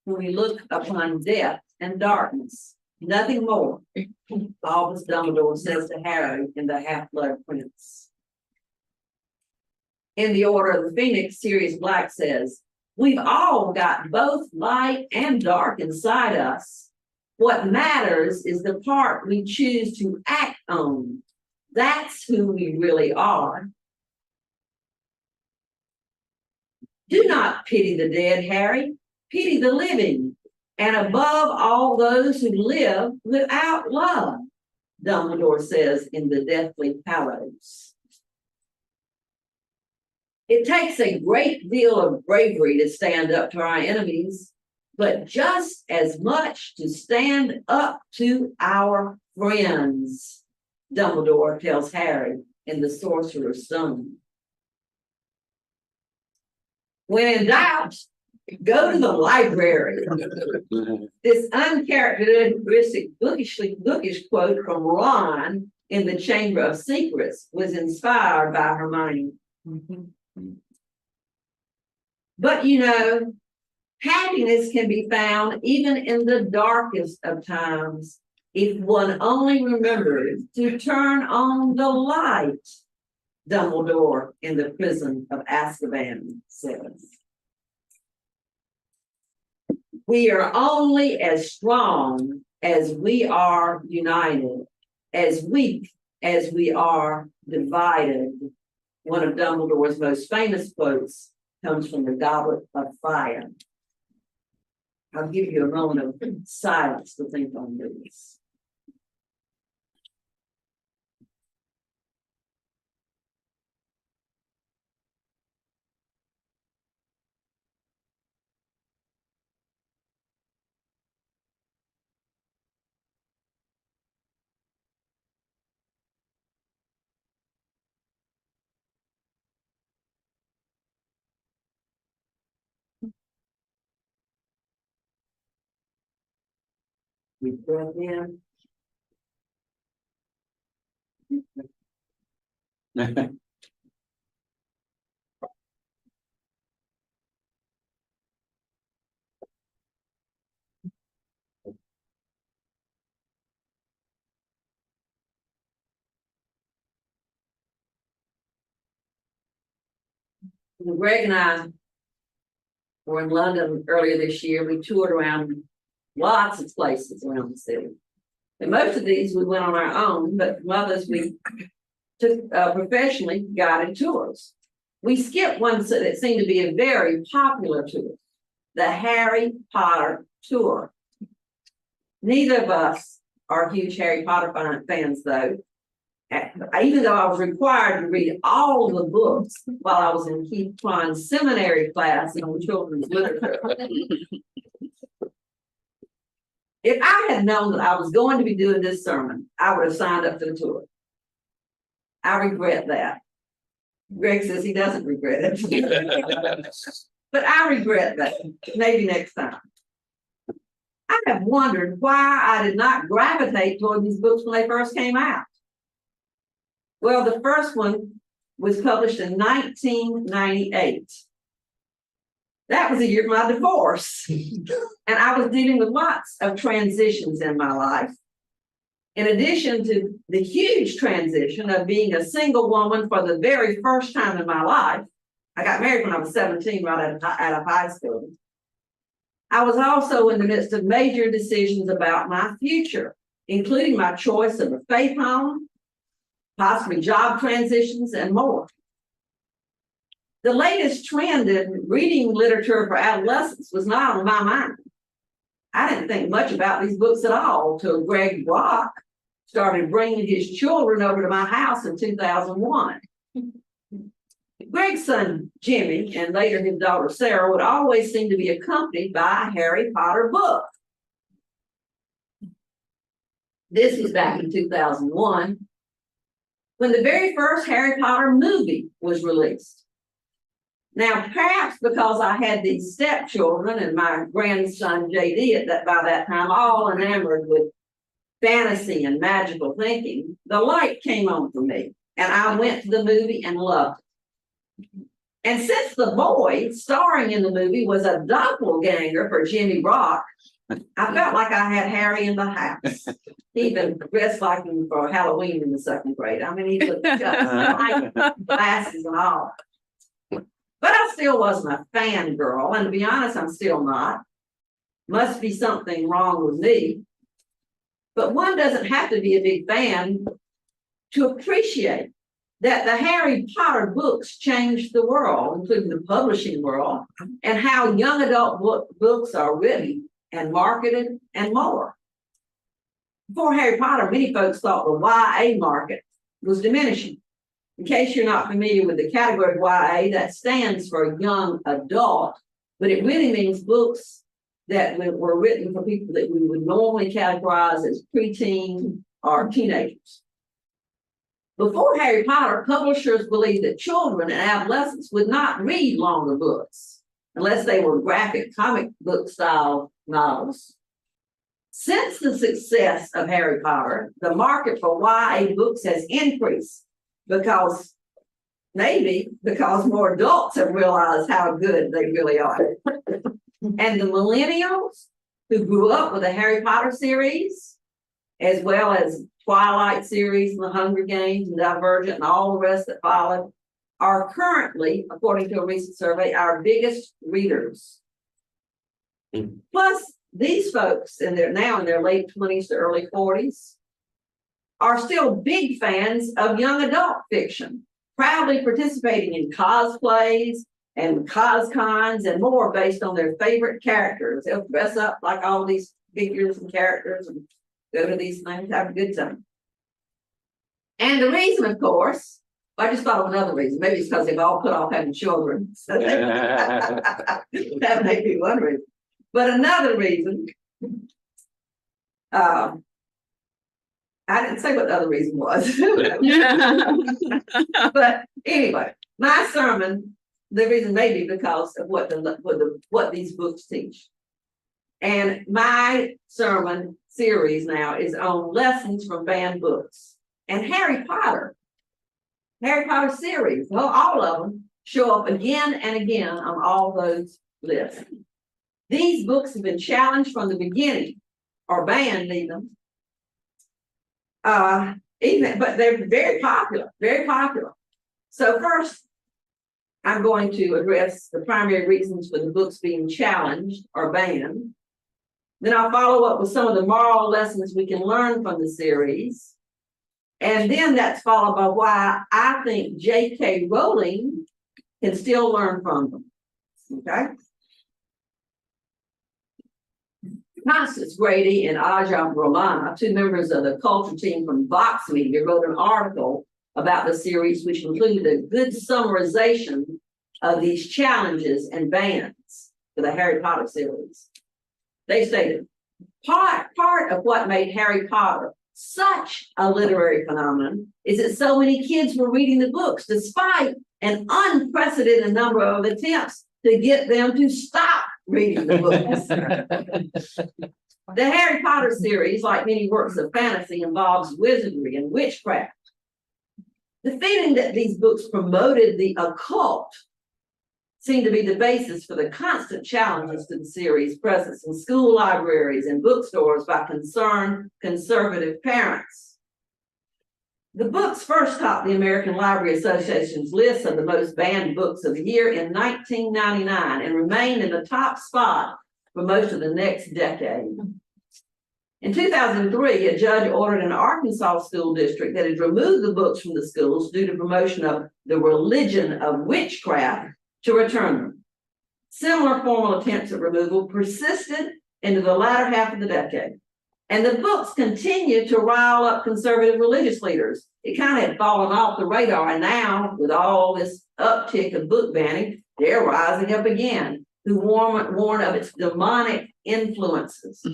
when we look upon death and darkness, nothing more. Albus Dumbledore says to Harry in the Half-Blood Prince. In the Order of the Phoenix, Sirius Black says, we've all got both light and dark inside us. What matters is the part we choose to act on. That's who we really are. Do not pity the dead, Harry. Pity the living, and above all those who live without love, Dumbledore says in the Deathly Hallows. It takes a great deal of bravery to stand up to our enemies, but just as much to stand up to our friends, Dumbledore tells Harry in the Sorcerer's Stone. When in doubt, go to the library. This uncharacteristic bookish quote from Ron in the Chamber of Secrets was inspired by Hermione. But you know, happiness can be found even in the darkest of times if one only remembers to turn on the light, Dumbledore in the Prison of Azkaban says. We are only as strong as we are united, as weak as we are divided. One of Dumbledore's most famous quotes comes from the Goblet of Fire. I'll give you a moment of silence to think on this. We breath in. Greg and I were in London earlier this year. We toured around lots of places around the city. And most of these we went on our own, but some others we took professionally guided tours. We skipped one that seemed to be a very popular tour, the Harry Potter tour. Neither of us are huge Harry Potter fans, though. Even though I was required to read all the books while I was in Keith Klein's seminary class on children's literature. If I had known that I was going to be doing this sermon, I would have signed up for the tour. I regret that. Greg says he doesn't regret it. But I regret that. Maybe next time. I have wondered why I did not gravitate toward these books when they first came out. Well, the first one was published in 1998. That was the year of my divorce. And I was dealing with lots of transitions in my life. In addition to the huge transition of being a single woman for the very first time in my life, I got married when I was 17, right out of high school. I was also in the midst of major decisions about my future, including my choice of a faith home, possibly job transitions, and more. The latest trend in reading literature for adolescents was not on my mind. I didn't think much about these books at all till Greg Block started bringing his children over to my house in 2001. Greg's son, Jimmy, and later his daughter, Sarah, would always seem to be accompanied by a Harry Potter book. This was back in 2001, when the very first Harry Potter movie was released. Now, perhaps because I had these stepchildren and my grandson, JD, by that time, all enamored with fantasy and magical thinking, the light came on for me, and I went to the movie and loved it. And since the boy starring in the movie was a doppelganger for Jimmy Rock, I felt like I had Harry in the house. He even dressed like him for Halloween in the second grade. I mean, he looked just like glasses and all. But I still wasn't a fangirl, and to be honest, I'm still not. Must be something wrong with me. But one doesn't have to be a big fan to appreciate that the Harry Potter books changed the world, including the publishing world, and how young adult books are written and marketed and more. Before Harry Potter, many folks thought the YA market was diminishing. In case you're not familiar with the category of YA, that stands for young adult, but it really means books that were written for people that we would normally categorize as preteen or teenagers. Before Harry Potter, publishers believed that children and adolescents would not read longer books unless they were graphic comic book style novels. Since the success of Harry Potter, the market for YA books has increased because more adults have realized how good they really are. And the millennials who grew up with the Harry Potter series, as well as Twilight series and the Hunger Games and Divergent and all the rest that followed, are currently, according to a recent survey, our biggest readers. Plus, these folks, and they're now in their late 20s to early 40s, are still big fans of young adult fiction, proudly participating in cosplays and coscons and more based on their favorite characters. They'll dress up like all these figures and characters and go to these things, have a good time. And the reason, of course, I just thought of another reason. Maybe it's because they've all put off having children. So that may be one reason. But another reason, I didn't say what the other reason was. But anyway, my sermon, the reason may be because of what these books teach. And my sermon series now is on lessons from banned books. And Harry Potter series, well, all of them show up again and again on all those lists. These books have been challenged from the beginning, or banned even. But they're very popular, very popular. So first, I'm going to address the primary reasons for the books being challenged or banned. Then I'll follow up with some of the moral lessons we can learn from the series. And then that's followed by why I think J.K. Rowling can still learn from them. Okay? Constance Grady and Aja Romana, two members of the culture team from Vox Media, wrote an article about the series, which included a good summarization of these challenges and bans for the Harry Potter series. They stated, part of what made Harry Potter such a literary phenomenon is that so many kids were reading the books, despite an unprecedented number of attempts to get them to stop reading the books. The Harry Potter series, like many works of fantasy, involves wizardry and witchcraft. The feeling that these books promoted the occult seemed to be the basis for the constant challenges to the series' presence in school libraries and bookstores by concerned conservative parents. The books first topped the American Library Association's list of the most banned books of the year in 1999 and remained in the top spot for most of the next decade. In 2003, a judge ordered an Arkansas school district that had removed the books from the schools due to promotion of the religion of witchcraft to return them. Similar formal attempts at removal persisted into the latter half of the decade. And the books continued to rile up conservative religious leaders. It kind of had fallen off the radar, and now, with all this uptick of book banning, they're rising up again, who warn of its demonic influences.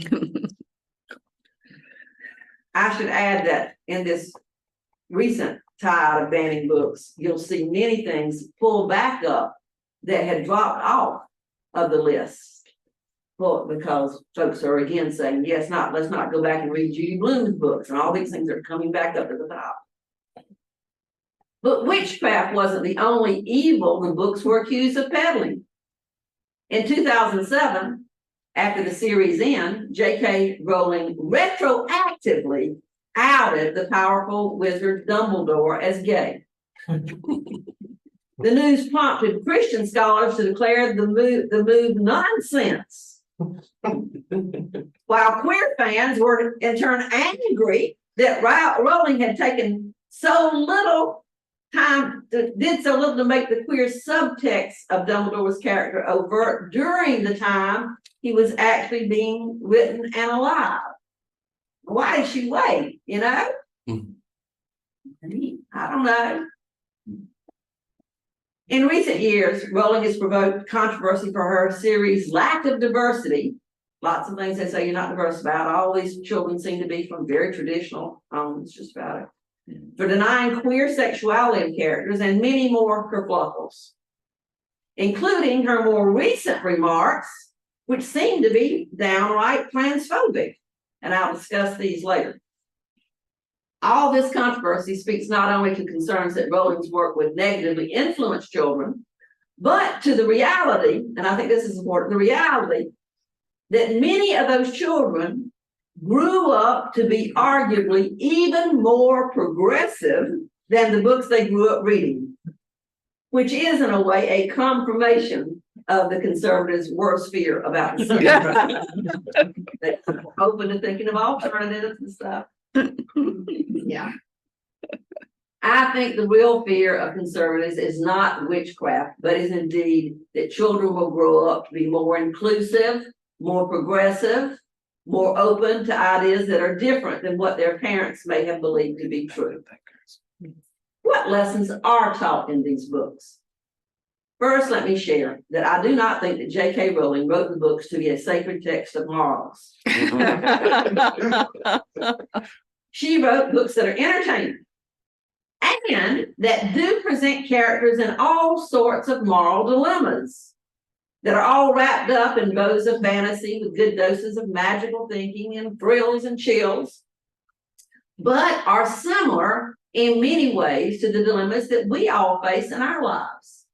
I should add that in this recent tide of banning books, you'll see many things pull back up that had dropped off of the list. Well, because folks are again saying, yes, let's not go back and read Judy Blume's books, and all these things are coming back up to the top. But witchcraft wasn't the only evil the books were accused of peddling. In 2007, after the series end, J.K. Rowling retroactively outed the powerful wizard Dumbledore as gay. The news prompted Christian scholars to declare the move nonsense, while queer fans were in turn angry that Rowling had taken so little time, did so little to make the queer subtext of Dumbledore's character overt during the time he was actually being written and alive. Why did she wait, you know? I don't know. In recent years, Rowling has provoked controversy for her series' lack of diversity. Lots of things they say you're not diverse about. All these children seem to be from very traditional homes, just about it. For denying queer sexuality of characters and many more kerfluffles, including her more recent remarks, which seem to be downright transphobic. And I'll discuss these later. All this controversy speaks not only to concerns that Rowling's work would negatively influence children, but to the reality, and I think this is important, the reality that many of those children grew up to be arguably even more progressive than the books they grew up reading, which is in a way a confirmation of the conservatives' worst fear about the They're open to thinking of alternatives and stuff. Yeah. I think the real fear of conservatives is not witchcraft, but is indeed that children will grow up to be more inclusive, more progressive, more open to ideas that are different than what their parents may have believed to be true. What lessons are taught in these books? First, let me share that I do not think that J.K. Rowling wrote the books to be a sacred text of morals. She wrote books that are entertaining and that do present characters in all sorts of moral dilemmas that are all wrapped up in bows of fantasy with good doses of magical thinking and thrills and chills, but are similar in many ways to the dilemmas that we all face in our lives.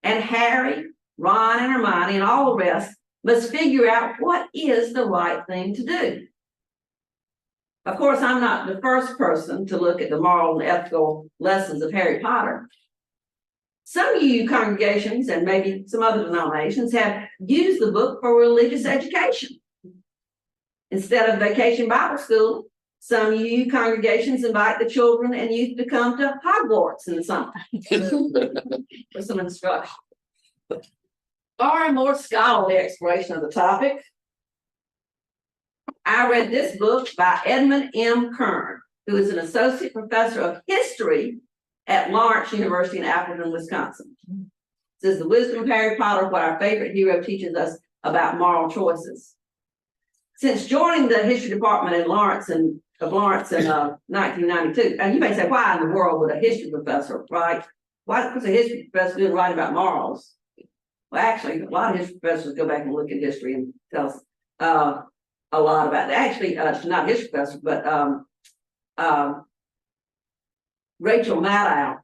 And Harry, Ron, and Hermione, and all the rest must figure out what is the right thing to do. Of course, I'm not the first person to look at the moral and ethical lessons of Harry Potter. Some UU congregations and maybe some other denominations have used the book for religious education. Instead of vacation Bible school, some UU congregations invite the children and youth to come to Hogwarts in the summer for some instruction. Or a more scholarly exploration of the topic, I read this book by Edmund M. Kern, who is an associate professor of history at Lawrence University in Appleton, Wisconsin. It says the wisdom of Harry Potter, what our favorite hero teaches us about moral choices. Since joining the history department in Lawrence in 1992, and you may say, why in the world would a history professor write? Why was a history professor doing write about morals? Well, actually, a lot of history professors go back and look at history and tell us a lot about it. Actually, not history professor, but Rachel Maddow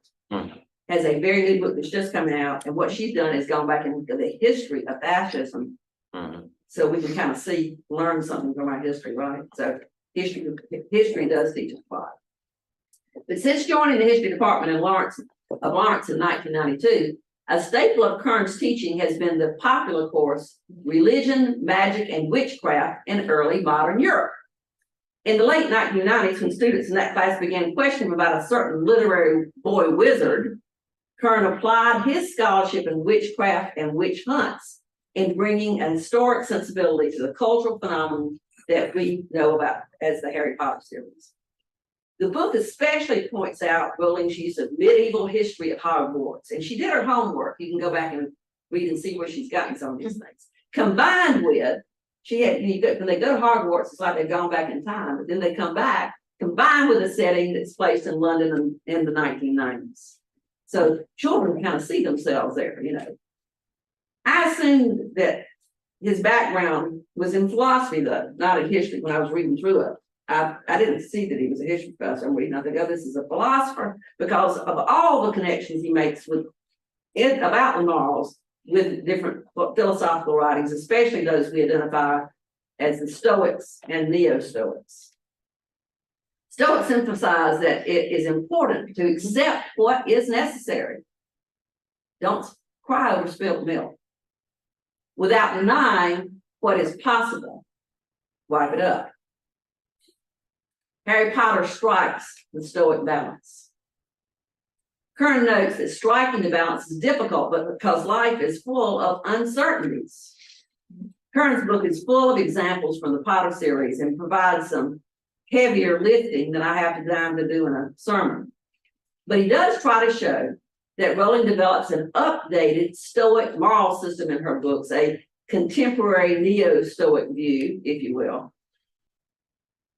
has a very good book that's just coming out, and what she's done is gone back and looked at the history of fascism, so we can kind of learn something from our history, right? So history does teach us a lot. But since joining the history department in Lawrence in 1992, a staple of Kern's teaching has been the popular course, Religion, Magic, and Witchcraft in Early Modern Europe. In the late 1990s, when students in that class began questioning about a certain literary boy wizard, Kern applied his scholarship in witchcraft and witch hunts in bringing an historic sensibility to the cultural phenomenon that we know about as the Harry Potter series. The book especially points out Rowling's use of medieval history of Hogwarts, and she did her homework. You can go back and read and see where she's gotten some of these things. Combined with, when they go to Hogwarts, it's like they've gone back in time, but then they come back, combined with a setting that's placed in London in the 1990s. So children kind of see themselves there, you know. I assumed that his background was in philosophy, though, not in history when I was reading through it. I didn't see that he was a history professor. I'm reading, I think, oh, this is a philosopher because of all the connections he makes with it about the morals with different philosophical writings, especially those we identify as the Stoics and neo-stoics. Stoics emphasize that it is important to accept what is necessary. Don't cry over spilled milk. Without denying what is possible, wipe it up. Harry Potter strikes the Stoic balance. Kern notes that striking the balance is difficult, but because life is full of uncertainties. Kern's book is full of examples from the Potter series and provides some heavier lifting than I have time to do in a sermon. But he does try to show that Rowling develops an updated Stoic moral system in her books, a contemporary neo-Stoic view, if you will.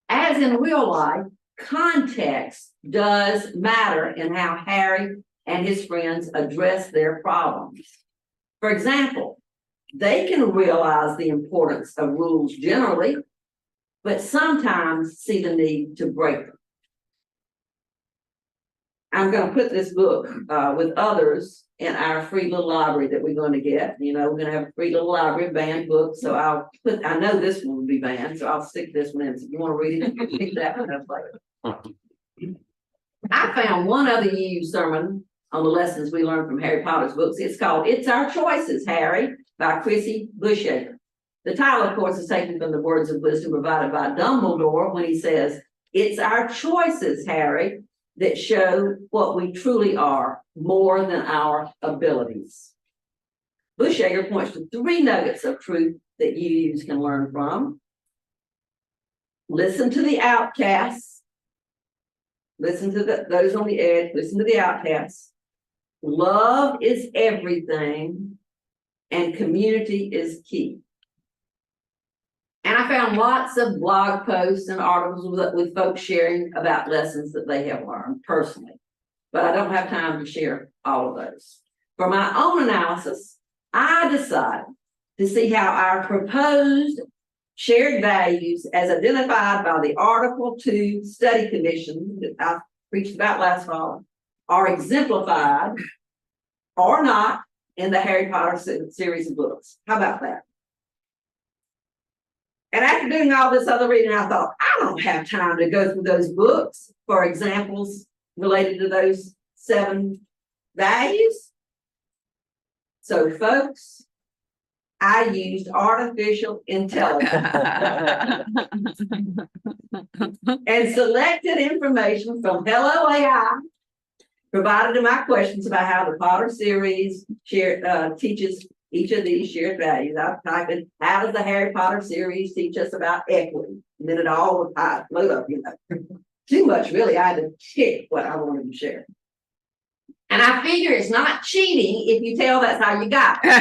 As in real life, context does matter in how Harry and his friends address their problems. For example, they can realize the importance of rules generally, but sometimes see the need to break them. I'm going to put this book with others in our free little library that we're going to get. You know, we're going to have a free little library of banned books. So I know this one will be banned, so I'll stick this one in. So if you want to read it, pick that one up later. I found one other used sermon on the lessons we learned from Harry Potter's books. It's called It's Our Choices, Harry, by Chrissy Bushacre. The title, of course, is taken from the words of wisdom provided by Dumbledore when he says, "It's our choices, Harry, that show what we truly are more than our abilities." Bushacre points to 3 nuggets of truth that you can learn from. Listen to the outcasts. Listen to those on the edge. Listen to the outcasts. Love is everything, and community is key. And I found lots of blog posts and articles with folks sharing about lessons that they have learned personally, but I don't have time to share all of those. For my own analysis, I decided to see how our proposed shared values as identified by the Article 2 Study Commission that I preached about last fall are exemplified or not in the Harry Potter series of books. How about that? And after doing all this other reading, I thought, I don't have time to go through those books for examples related to those 7 values. So, folks, I used artificial intelligence and selected information from Hello AI, provided to my questions about how the Potter series teaches each of these shared values. I typed in, how does the Harry Potter series teach us about equity? And then it all would load up, you know. Too much, really. I had to pick what I wanted to share. And I figure it's not cheating if you tell that's how you got it.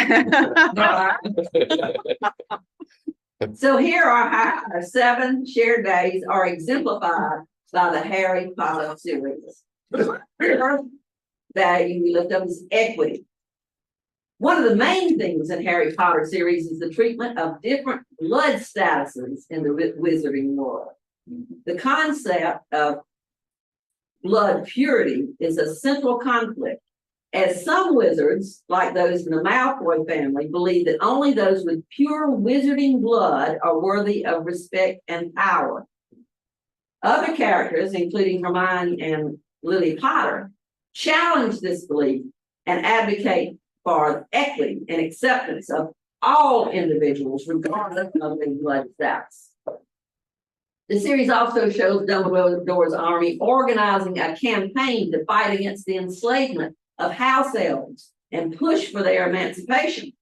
So here are how our 7 shared values are exemplified by the Harry Potter series. The first value we looked up is equity. One of the main things in Harry Potter series is the treatment of different blood statuses in the wizarding world. The concept of blood purity is a central conflict, as some wizards, like those in the Malfoy family, believe that only those with pure wizarding blood are worthy of respect and power. Other characters, including Hermione and Lily Potter, challenge this belief and advocate for equity and acceptance of all individuals, regardless of their blood status. The series also shows Dumbledore's army organizing a campaign to fight against the enslavement of house elves and push for their emancipation.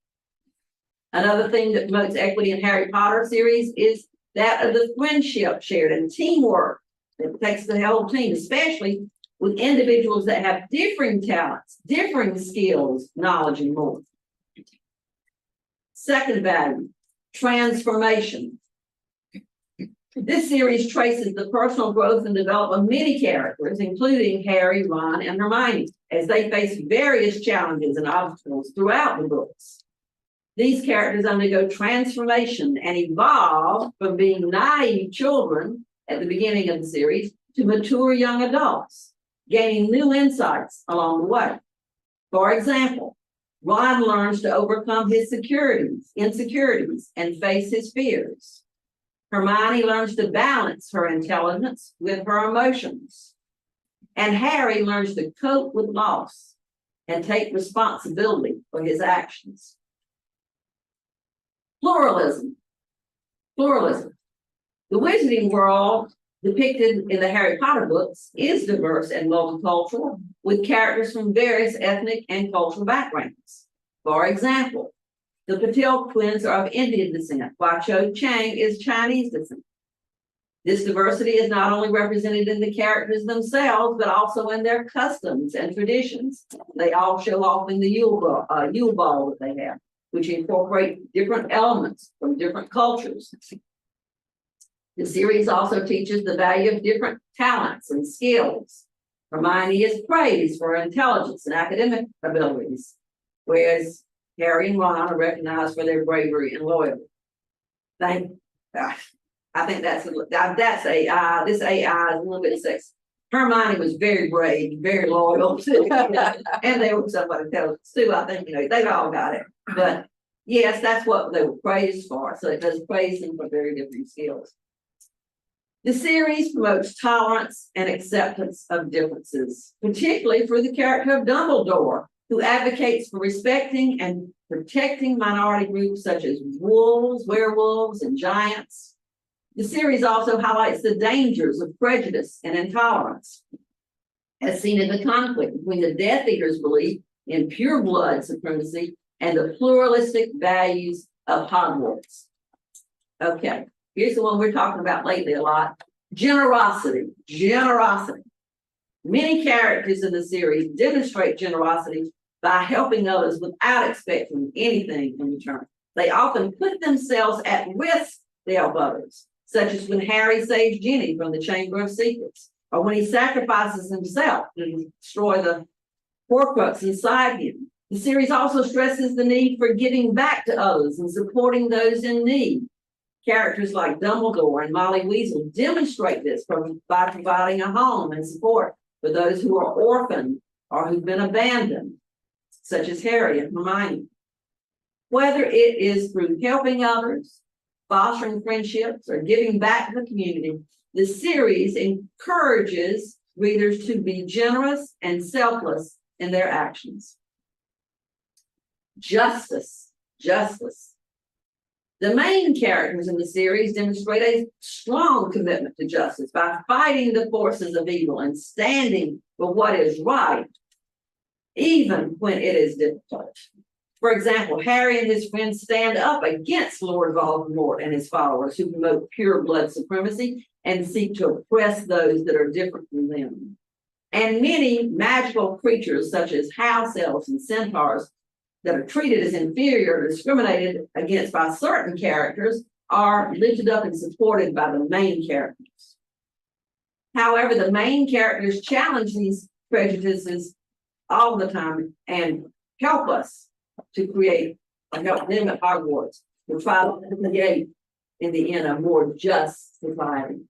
Another thing that promotes equity in Harry Potter series is that of the friendship shared and teamwork that takes the whole team, especially with individuals that have differing talents, differing skills, knowledge, and more. Second value, transformation. This series traces the personal growth and development of many characters, including Harry, Ron, and Hermione, as they face various challenges and obstacles throughout the books. These characters undergo transformation and evolve from being naive children at the beginning of the series to mature young adults, gaining new insights along the way. For example, Ron learns to overcome his insecurities, and face his fears. Hermione learns to balance her intelligence with her emotions. And Harry learns to cope with loss and take responsibility for his actions. Pluralism. The wizarding world depicted in the Harry Potter books is diverse and multicultural, with characters from various ethnic and cultural backgrounds. For example, the Patel twins are of Indian descent, while Cho Chang is Chinese descent. This diversity is not only represented in the characters themselves, but also in their customs and traditions. They all show off in the Yule Ball that they have, which incorporate different elements from different cultures. The series also teaches the value of different talents and skills. Hermione is praised for her intelligence and academic abilities, whereas Harry and Ron are recognized for their bravery and loyalty. I think that's AI. This AI is a little bit sexy. Hermione was very brave, very loyal, and they were somewhat intelligent too. I think they've all got it. But yes, that's what they were praised for. So it does praise them for very different skills. The series promotes tolerance and acceptance of differences, particularly through the character of Dumbledore, who advocates for respecting and protecting minority groups such as wolves, werewolves, and giants. The series also highlights the dangers of prejudice and intolerance, as seen in the conflict between the Death Eaters' belief in pure blood supremacy and the pluralistic values of Hogwarts. Okay. Here's the one we're talking about lately a lot. Generosity. Many characters in the series demonstrate generosity by helping others without expecting anything in return. They often put themselves at risk to help others, such as when Harry saves Ginny from the Chamber of Secrets, or when he sacrifices himself to destroy the Horcrux inside him. The series also stresses the need for giving back to others and supporting those in need. Characters like Dumbledore and Molly Weasley demonstrate this by providing a home and support for those who are orphaned or who've been abandoned, such as Harry and Hermione. Whether it is through helping others, fostering friendships, or giving back to the community, the series encourages readers to be generous and selfless in their actions. Justice. The main characters in the series demonstrate a strong commitment to justice by fighting the forces of evil and standing for what is right, even when it is difficult. For example, Harry and his friends stand up against Lord Voldemort and his followers who promote pure blood supremacy and seek to oppress those that are different from them. And many magical creatures, such as house elves and centaurs, that are treated as inferior or discriminated against by certain characters, are lifted up and supported by the main characters. However, the main characters challenge these prejudices all the time and help us to create, or help them at Hogwarts to try to create, in the end, a more just society.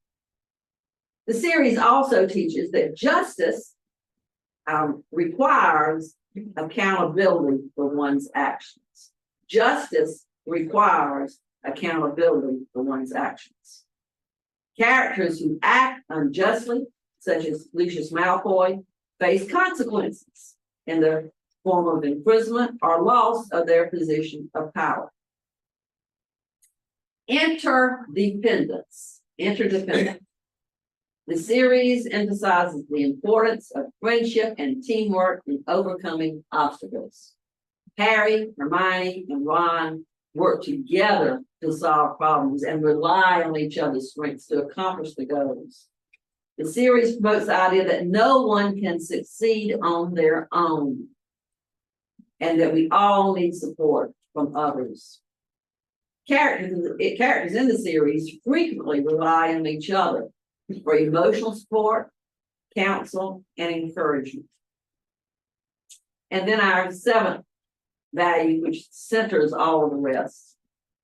The series also teaches that justice requires accountability for one's actions. Justice requires accountability for one's actions. Characters who act unjustly, such as Lucius Malfoy, face consequences in the form of imprisonment or loss of their position of power. Interdependence. The series emphasizes the importance of friendship and teamwork in overcoming obstacles. Harry, Hermione, and Ron work together to solve problems and rely on each other's strengths to accomplish the goals. The series promotes the idea that no one can succeed on their own, and that we all need support from others. Characters in the series frequently rely on each other for emotional support, counsel, and encouragement. And then our seventh value, which centers all of the rest,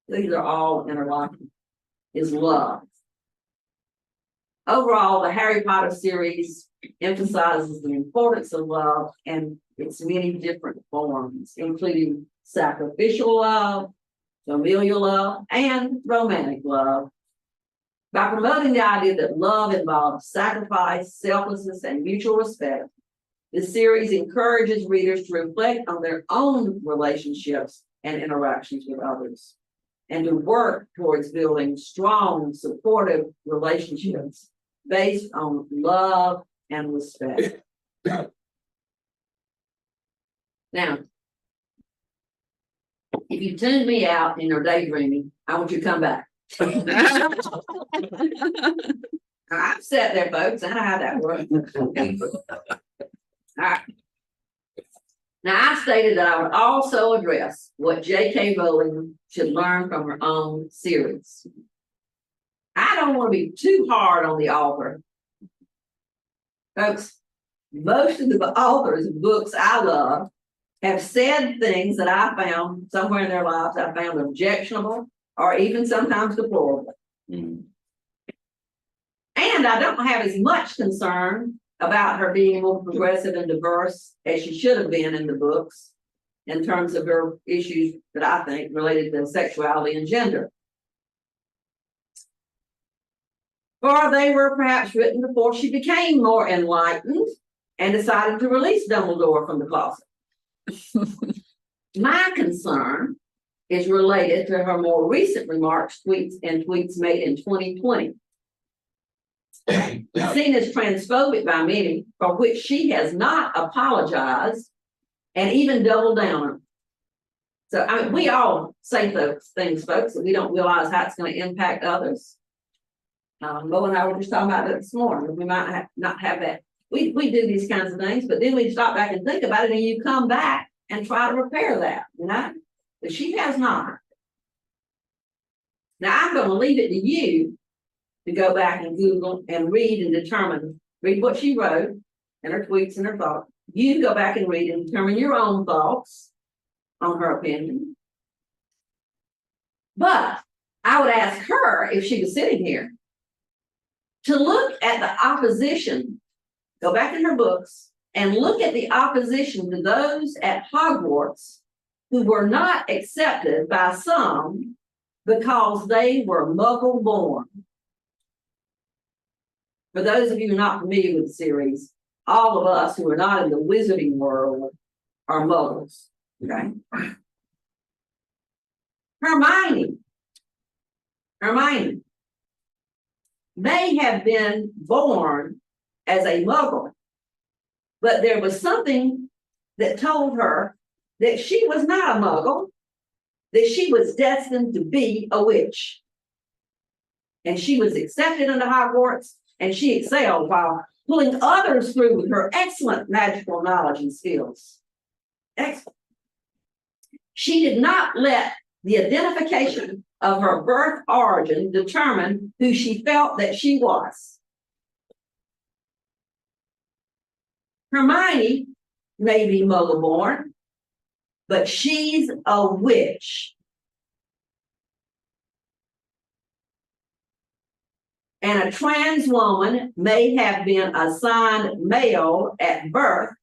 these are all interlocking, is love. Overall, the Harry Potter series emphasizes the importance of love and its many different forms, including sacrificial love, familial love, and romantic love. By promoting the idea that love involves sacrifice, selflessness, and mutual respect, the series encourages readers to reflect on their own relationships and interactions with others, and to work towards building strong, supportive relationships based on love and respect. Now, if you tune me out and you're daydreaming, I want you to come back. I've sat there, folks. I know how that works. All right. Now, I stated that I would also address what J.K. Rowling should learn from her own series. I don't want to be too hard on the author. Folks, most of the authors of books I love have said things that I found somewhere in their lives I found objectionable or even sometimes deplorable. And I don't have as much concern about her being more progressive and diverse as she should have been in the books in terms of her issues that I think related to sexuality and gender. Or they were perhaps written before she became more enlightened and decided to release Dumbledore from the closet. My concern is related to her more recent remarks, tweets made in 2020. Seen as transphobic by many, for which she has not apologized and even doubled down on. So I mean, we all say those things, folks, and we don't realize how it's going to impact others. Mo and I were just talking about that this morning. We might not have that. We do these kinds of things, but then we stop back and think about it, and you come back and try to repair that, you know? But she has not. Now I'm going to leave it to you to go back and Google and read and read what she wrote and her tweets and her thoughts. You go back and read and determine your own thoughts on her opinion. But I would ask her, if she was sitting here, to look at the opposition, go back in her books and look at the opposition to those at Hogwarts who were not accepted by some because they were Muggle born. For those of you who are not familiar with the series, all of us who are not in the wizarding world are Muggles. Okay. Hermione may have been born as a Muggle, but there was something that told her that she was not a Muggle, that she was destined to be a witch. And she was accepted into Hogwarts, and she excelled while pulling others through with her excellent magical knowledge and skills. Excellent. She did not let the identification of her birth origin determine who she felt that she was. Hermione may be Muggle born, but she's a witch. And a trans woman may have been assigned male at birth,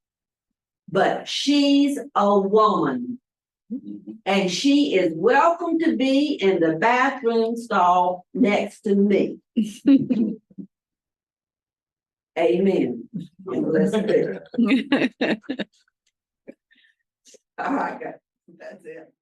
but she's a woman. And she is welcome to be in the bathroom stall next to me. Amen. And let's do it. All right, guys. That's it.